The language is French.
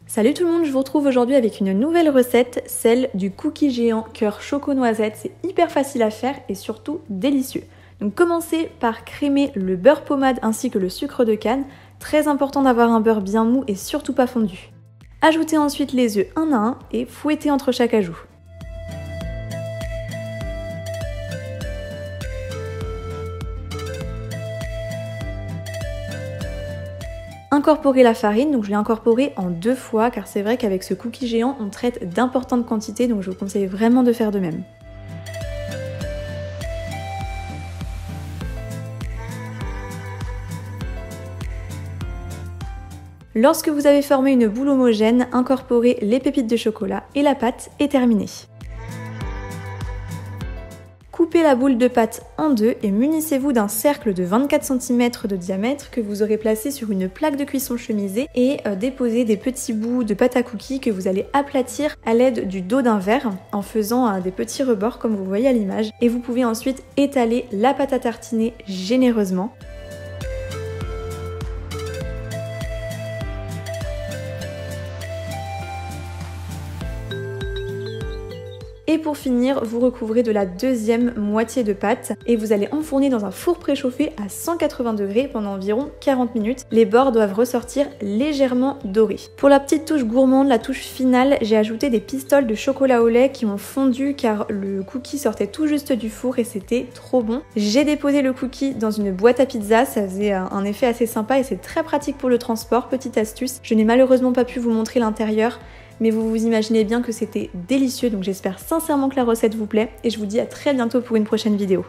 Salut tout le monde, je vous retrouve aujourd'hui avec une nouvelle recette, celle du cookie géant cœur choco-noisette. C'est hyper facile à faire et surtout délicieux. Donc commencez par crémer le beurre pommade ainsi que le sucre de canne. Très important d'avoir un beurre bien mou et surtout pas fondu. Ajoutez ensuite les œufs un à un et fouettez entre chaque ajout. Incorporez la farine, donc je l'ai incorporée en 2 fois car c'est vrai qu'avec ce cookie géant on traite d'importantes quantités, donc je vous conseille vraiment de faire de même. Lorsque vous avez formé une boule homogène, incorporez les pépites de chocolat et la pâte est terminée. Coupez la boule de pâte en deux et munissez-vous d'un cercle de 24 cm de diamètre que vous aurez placé sur une plaque de cuisson chemisée et déposez des petits bouts de pâte à cookies que vous allez aplatir à l'aide du dos d'un verre en faisant des petits rebords comme vous voyez à l'image. Et vous pouvez ensuite étaler la pâte à tartiner généreusement. Et pour finir, vous recouvrez de la deuxième moitié de pâte et vous allez enfourner dans un four préchauffé à 180 degrés pendant environ 40 minutes. Les bords doivent ressortir légèrement dorés. Pour la petite touche gourmande, la touche finale, j'ai ajouté des pistoles de chocolat au lait qui ont fondu car le cookie sortait tout juste du four et c'était trop bon. J'ai déposé le cookie dans une boîte à pizza, ça faisait un effet assez sympa et c'est très pratique pour le transport. Petite astuce, je n'ai malheureusement pas pu vous montrer l'intérieur, mais vous vous imaginez bien que c'était délicieux, donc j'espère sincèrement que la recette vous plaît et je vous dis à très bientôt pour une prochaine vidéo.